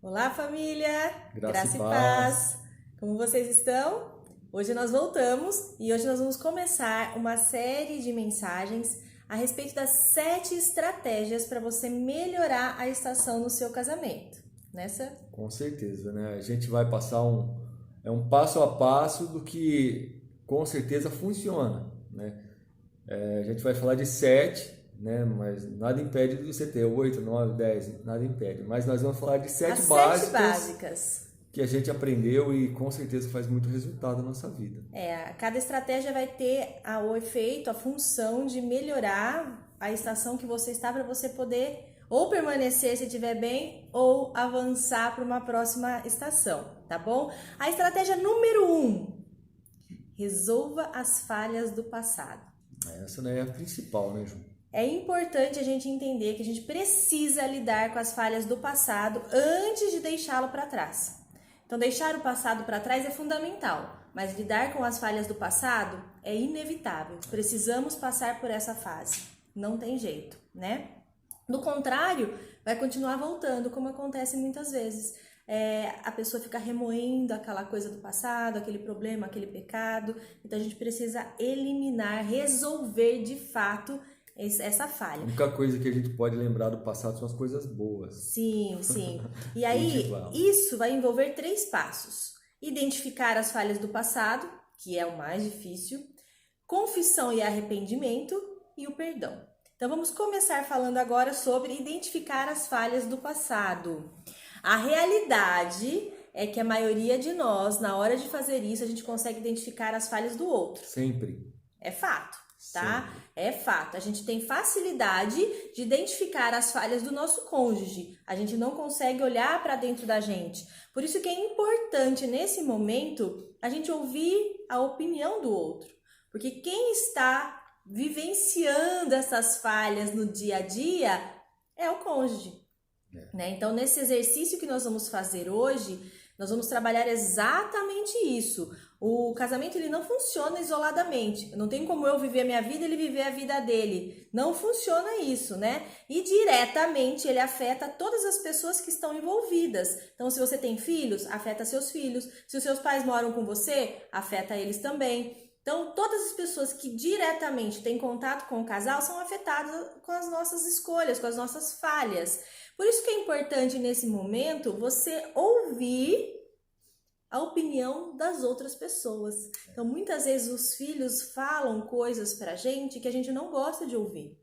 Olá, família! Graça Graça e e paz. paz! Como vocês estão? Hoje nós voltamos e hoje nós vamos começar uma série de mensagens a respeito das 7 estratégias para você melhorar a estação no seu casamento. Nessa? Com certeza, né? A gente vai passar um passo a passo do que com certeza funciona, né? A gente vai falar de sete, né? Mas nada impede de você ter 8, 9, 10, nada impede. Mas nós vamos falar de As sete 7 básicas básicas. que a gente aprendeu e com certeza faz muito resultado na nossa vida. Cada estratégia vai ter o efeito, a função de melhorar a estação que você está para você poder ou permanecer se estiver bem ou avançar para uma próxima estação, tá bom? A estratégia número 1, resolva as falhas do passado. Essa não é a principal, né, Ju? É importante a gente entender que a gente precisa lidar com as falhas do passado antes de deixá-lo para trás. Então, deixar o passado para trás é fundamental, mas lidar com as falhas do passado é inevitável. Precisamos passar por essa fase. Não tem jeito, né? Do contrário, vai continuar voltando, como acontece muitas vezes. A pessoa fica remoendo aquela coisa do passado, aquele problema, aquele pecado. Então, a gente precisa eliminar, resolver de fato essa falha. A única coisa que a gente pode lembrar do passado são as coisas boas. Sim, sim. E aí, isso vai envolver 3 passos. Identificar as falhas do passado, que é o mais difícil, confissão e arrependimento e o perdão. Então, vamos começar falando agora sobre identificar as falhas do passado. A realidade é que a maioria de nós, na hora de fazer isso, a gente consegue identificar as falhas do outro. Sempre. É fato. Tá? Sempre. É fato. A gente tem facilidade de identificar as falhas do nosso cônjuge. A gente não consegue olhar para dentro da gente. Por isso que é importante, nesse momento, a gente ouvir a opinião do outro. Porque quem está vivenciando essas falhas no dia a dia é o cônjuge. Né? Então, nesse exercício que nós vamos fazer hoje, nós vamos trabalhar exatamente isso. O casamento ele não funciona isoladamente. Não tem como eu viver a minha vida e ele viver a vida dele. Não funciona isso, né? E diretamente ele afeta todas as pessoas que estão envolvidas. Então, se você tem filhos, afeta seus filhos. Se os seus pais moram com você, afeta eles também. Então, todas as pessoas que diretamente têm contato com o casal são afetadas com as nossas escolhas, com as nossas falhas. Por isso que é importante, nesse momento, você ouvir a opinião das outras pessoas. Então, muitas vezes os filhos falam coisas pra gente que a gente não gosta de ouvir.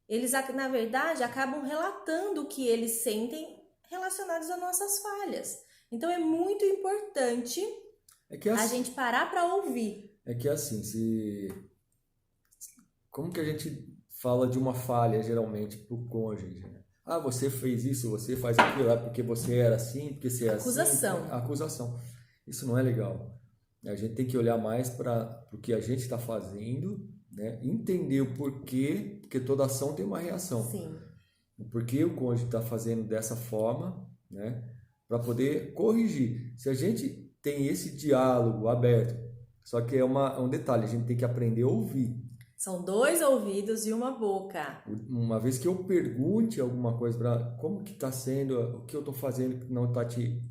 Eles, na verdade, acabam relatando o que eles sentem relacionados às nossas falhas. Então, é muito importante a gente parar para ouvir. É que assim, como que a gente fala de uma falha, geralmente, pro cônjuge, né? Ah, você fez isso, você faz aquilo, é porque você era assim, porque você é Acusação. assim. Acusação. Isso não é legal. A gente tem que olhar mais para o que a gente está fazendo, né? Entender o porquê, porque toda ação tem uma reação. Sim. O porquê o cônjuge está fazendo dessa forma, né? Para poder corrigir. Se a gente tem esse diálogo aberto, só que é um detalhe, a gente tem que aprender a ouvir. São 2 ouvidos e uma boca. Uma vez que eu pergunte alguma coisa para como que está sendo, o que eu estou fazendo que não está te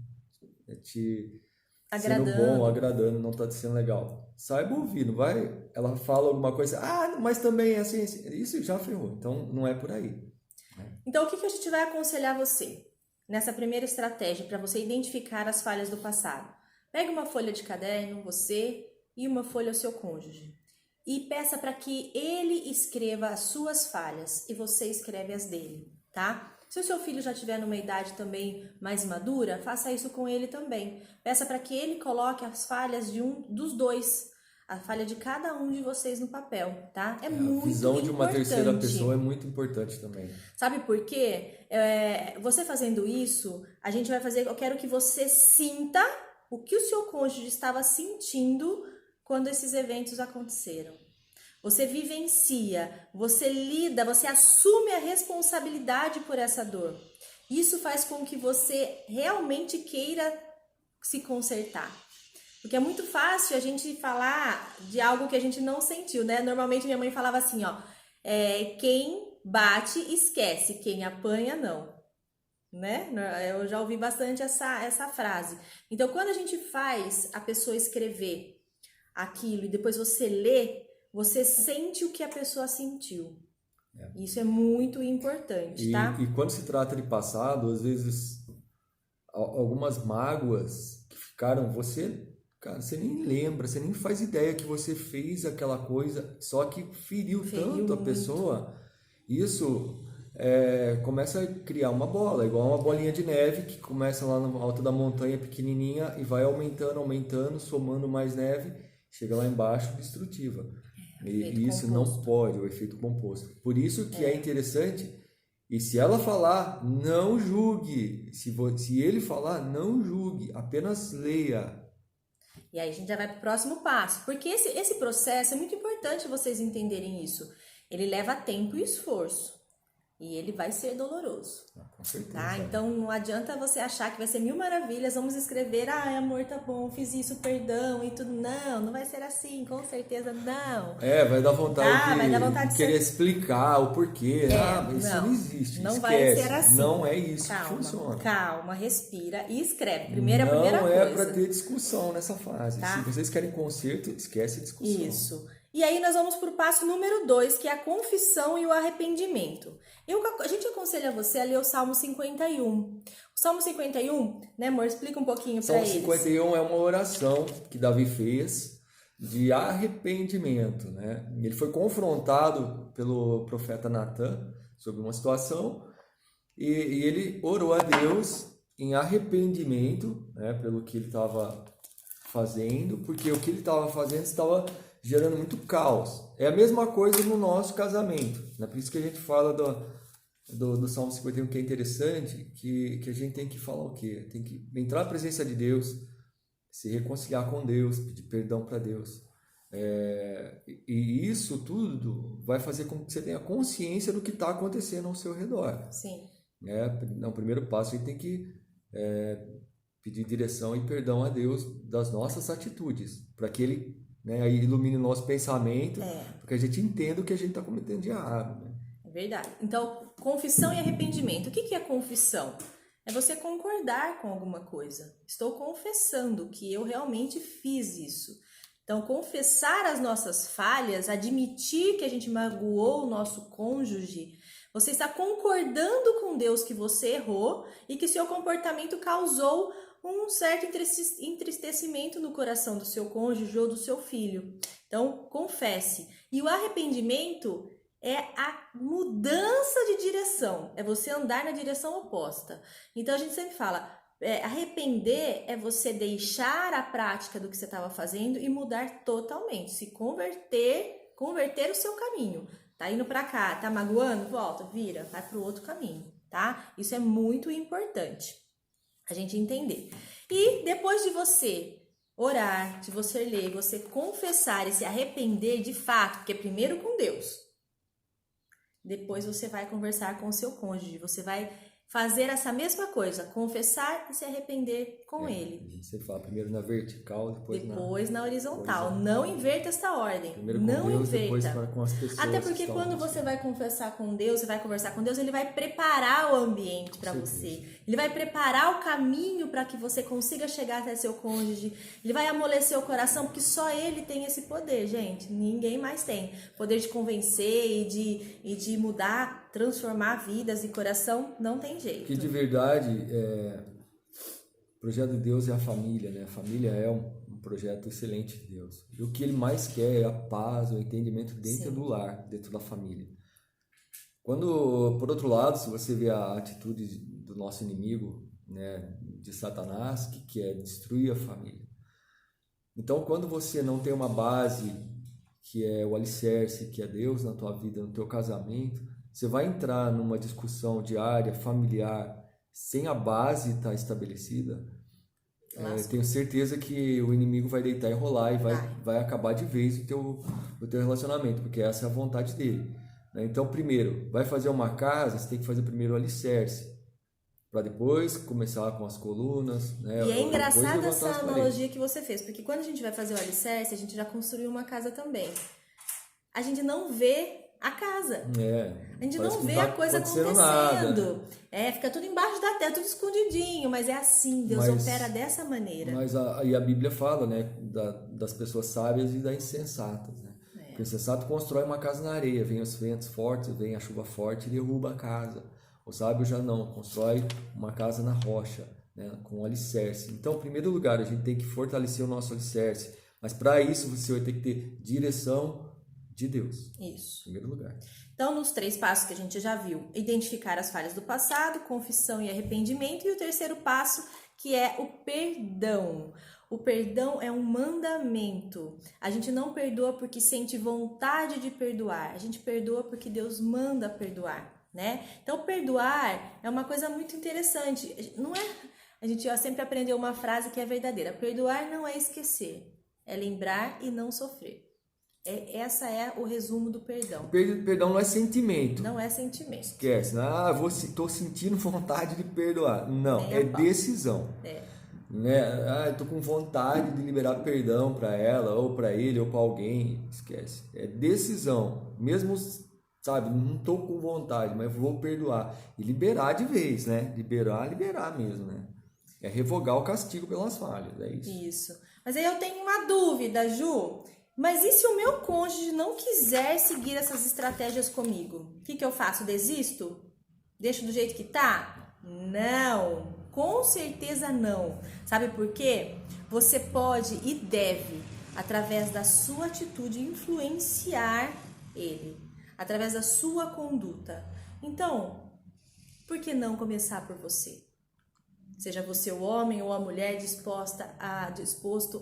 agradando. Sendo bom, agradando, não está sendo legal. Saiba ouvir, não vai? Ela fala alguma coisa, mas também é assim, isso já ferrou, então não é por aí. Então, o que a gente vai aconselhar você nessa primeira estratégia para você identificar as falhas do passado? Pegue uma folha de caderno, você, e uma folha ao seu cônjuge. E peça para que ele escreva as suas falhas e você escreve as dele, tá? Se o seu filho já estiver numa idade também mais madura, faça isso com ele também. Peça para que ele coloque as falhas de dos dois, a falha de cada um de vocês no papel, tá? É muito importante. A visão de uma terceira pessoa é muito importante também. Sabe por quê? Você fazendo isso, a gente vai fazer, eu quero que você sinta o que o seu cônjuge estava sentindo quando esses eventos aconteceram. Você vivencia, você lida, você assume a responsabilidade por essa dor. Isso faz com que você realmente queira se consertar. Porque é muito fácil a gente falar de algo que a gente não sentiu, né? Normalmente minha mãe falava assim, quem bate esquece, quem apanha não. né? Eu já ouvi bastante essa frase. Então, quando a gente faz a pessoa escrever aquilo e depois você lê, você sente o que a pessoa sentiu. Isso é muito importante, tá? E quando se trata de passado, às vezes algumas mágoas que ficaram, cara, você nem lembra, você nem faz ideia que você fez aquela coisa, só que feriu tanto a muito. pessoa, isso começa a criar uma bola, igual uma bolinha de neve que começa lá no alto da montanha pequenininha e vai aumentando, aumentando, somando mais neve, chega lá embaixo, destrutiva. E isso não composto. pode, o efeito composto. Por isso que é interessante, e se ela falar, não julgue. Se ele falar, não julgue, apenas leia. E aí a gente já vai para o próximo passo, porque esse processo é muito importante vocês entenderem isso. Ele leva tempo e esforço. E ele vai ser doloroso. Com certeza. Tá? Então não adianta você achar que vai ser mil maravilhas, vamos escrever, ai amor, tá bom, fiz isso, perdão e tudo. Não, não vai ser assim, com certeza não. Vai dar vontade, vai dar vontade de de querer ser... explicar o porquê. Mas isso não existe. Não Esquece. vai ser assim. Não é isso que funciona. Calma, respira e escreve. Primeira coisa. Não é para ter discussão nessa fase. Tá? Se vocês querem conserto, esquece a discussão. Isso. E aí nós vamos para o passo número 2, que é a confissão e o arrependimento. A gente aconselha você a ler o Salmo 51. O Salmo 51, né, amor? Explica um pouquinho para eles. Salmo 51 é uma oração que Davi fez de arrependimento, né? Ele foi confrontado pelo profeta Natan sobre uma situação e ele orou a Deus em arrependimento, né, pelo que ele estava fazendo, porque o que ele estava fazendo estava gerando muito caos. É a mesma coisa no nosso casamento, né? Por isso que a gente fala do Salmo 51, que é interessante, que a gente tem que falar o quê? Tem que entrar na presença de Deus, se reconciliar com Deus, pedir perdão para Deus. E isso tudo vai fazer com que você tenha consciência do que está acontecendo ao seu redor. Sim. No primeiro passo, a gente tem que pedir direção e perdão a Deus das nossas atitudes, para que Ele ilumine o nosso pensamento, porque a gente entenda o que a gente está cometendo de errado. Né? É verdade. Então, confissão e arrependimento. O que é confissão? É você concordar com alguma coisa. Estou confessando que eu realmente fiz isso. Então, confessar as nossas falhas, admitir que a gente magoou o nosso cônjuge, você está concordando com Deus que você errou e que seu comportamento causou um certo entristecimento no coração do seu cônjuge ou do seu filho. Então, confesse. E o arrependimento é a mudança de direção, é você andar na direção oposta. Então, a gente sempre fala, arrepender é você deixar a prática do que você estava fazendo e mudar totalmente, se converter o seu caminho. Tá indo para cá, tá magoando? Volta, vira, vai para o outro caminho, tá? Isso é muito importante a gente entender. E depois de você orar, de você ler, você confessar e se arrepender de fato, porque primeiro com Deus, depois você vai conversar com o seu cônjuge, você vai fazer essa mesma coisa, confessar e se arrepender com ele. Você fala primeiro na vertical, depois na horizontal. Não inverta essa ordem. Primeiro com não Deus, inverta. depois para com as pessoas. Até porque quando você vai confessar com Deus, você vai conversar com Deus, ele vai preparar o ambiente para você. Ele vai preparar o caminho para que você consiga chegar até seu cônjuge. Ele vai amolecer o coração, porque só ele tem esse poder, gente. Ninguém mais tem. Poder de convencer e de mudar, transformar vidas e coração, não tem jeito. Que de verdade, o projeto de Deus é a família, né? A família é um projeto excelente de Deus. E o que Ele mais quer é a paz, o entendimento dentro do lar, dentro da família. Quando, por outro lado, se você vê a atitude do nosso inimigo, né, de Satanás, que é destruir a família. Então, quando você não tem uma base que é o alicerce, que é Deus na tua vida, no teu casamento, você vai entrar numa discussão diária, familiar, sem a base estar estabelecida. Tenho certeza que o inimigo vai deitar e rolar e vai acabar de vez o teu relacionamento, porque essa é a vontade dele. Então, primeiro, vai fazer uma casa, você tem que fazer primeiro o alicerce, para depois começar com as colunas. Né? E é engraçada essa analogia que você fez, porque quando a gente vai fazer o alicerce, a gente já construiu uma casa também. A gente não vê a casa. É, A gente parece não que vê tá a coisa acontecendo nada. acontecendo. Fica tudo embaixo da terra, tudo escondidinho, mas é assim, Deus Mas, opera dessa maneira. Deus opera dessa maneira. aí a Bíblia fala, né, das pessoas sábias e das insensatas, né? Porque o É, insensato constrói uma casa na areia, vem os ventos fortes, vem a chuva forte e derruba a casa. O sábio já não, constrói uma casa na rocha, né, com alicerce. Então, em primeiro lugar, a gente tem que fortalecer o nosso alicerce, mas para isso você vai ter que ter direção de Deus, em isso. primeiro lugar. Então, nos 3 passos que a gente já viu, identificar as falhas do passado, confissão e arrependimento, e o terceiro passo, que é o perdão. O perdão é um mandamento. A gente não perdoa porque sente vontade de perdoar, a gente perdoa porque Deus manda perdoar, né? Então, perdoar é uma coisa muito interessante. Não é? A gente sempre aprendeu uma frase que é verdadeira: perdoar não é esquecer, é lembrar e não sofrer. Essa é o resumo do perdão. Perdão não é sentimento. Não é sentimento. Esquece. Estou sentindo vontade de perdoar. Não, Nem é a pau. decisão. Né? Estou com vontade de liberar perdão para ela, ou para ele, ou para alguém. Esquece. É decisão. Mesmo, sabe, não estou com vontade, mas vou perdoar. E liberar de vez, né? Liberar mesmo, né? É revogar o castigo pelas falhas. É isso. Isso. Mas aí eu tenho uma dúvida, Ju. Mas e se o meu cônjuge não quiser seguir essas estratégias comigo? O que eu faço? Desisto? Deixo do jeito que tá? Não, com certeza não. Sabe por quê? Você pode e deve, através da sua atitude, influenciar ele, através da sua conduta. Então, por que não começar por você? Seja você o homem ou a mulher disposto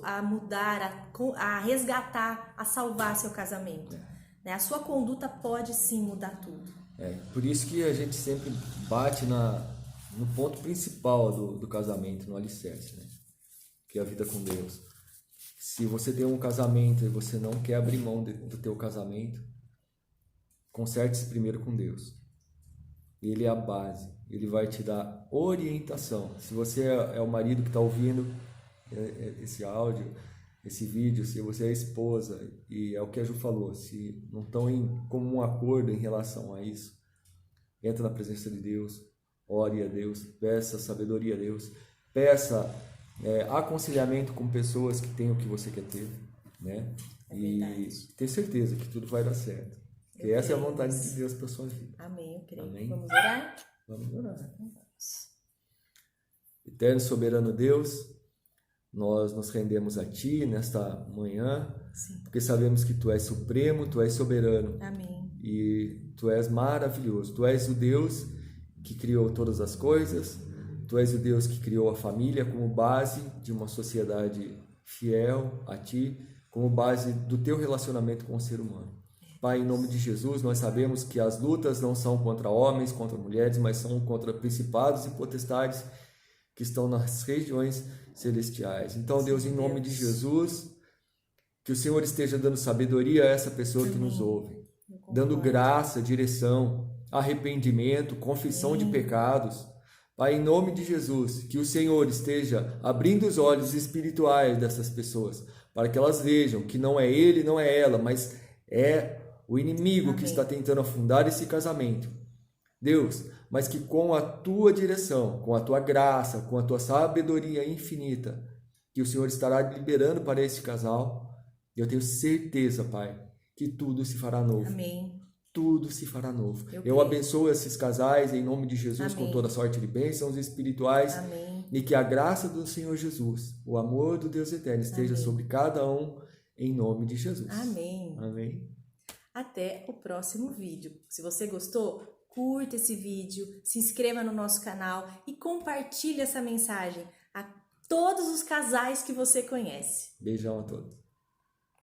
a mudar, a resgatar, a salvar seu casamento. Né? A sua conduta pode sim mudar tudo. Por isso que a gente sempre bate no ponto principal do casamento, no alicerce, né? Que é a vida com Deus. Se você tem um casamento e você não quer abrir mão do teu casamento, conserte-se primeiro com Deus. Ele é a base, ele vai te dar orientação. Se você é o marido que está ouvindo esse áudio, esse vídeo, se você é a esposa, e é o que a Ju falou, se não estão em comum acordo em relação a isso, entra na presença de Deus, ore a Deus, peça sabedoria a Deus, peça aconselhamento com pessoas que têm o que você quer ter, né? E ter certeza que tudo vai dar certo. Porque essa é a vontade de Deus para sua vida. Amém, eu creio. Amém? Vamos orar? Vamos orar. Eterno e soberano Deus, nós nos rendemos a Ti nesta manhã, Sim. porque sabemos que Tu és supremo, Tu és soberano. Amém. E Tu és maravilhoso. Tu és o Deus que criou todas as coisas, Tu és o Deus que criou a família como base de uma sociedade fiel a Ti, como base do Teu relacionamento com o ser humano. Pai, em nome de Jesus, nós sabemos que as lutas não são contra homens, contra mulheres, mas são contra principados e potestades que estão nas regiões celestiais. Então, Deus, em nome de Jesus, que o Senhor esteja dando sabedoria a essa pessoa que nos ouve, dando graça, direção, arrependimento, confissão de pecados. Pai, em nome de Jesus, que o Senhor esteja abrindo os olhos espirituais dessas pessoas, para que elas vejam que não é ele, não é ela, mas é o inimigo que está tentando afundar esse casamento. Deus, mas que com a Tua direção, com a Tua graça, com a Tua sabedoria infinita, que o Senhor estará liberando para esse casal, eu tenho certeza, Pai, que tudo se fará novo. Amém. Tudo se fará novo. Eu abençoo esses casais em nome de Jesus. Amém. Com toda sorte de bênçãos espirituais. Amém. E que a graça do Senhor Jesus, o amor do Deus eterno esteja sobre cada um em nome de Jesus. Amém. Amém. Até o próximo vídeo. Se você gostou, curta esse vídeo, se inscreva no nosso canal e compartilhe essa mensagem a todos os casais que você conhece. Beijão a todos.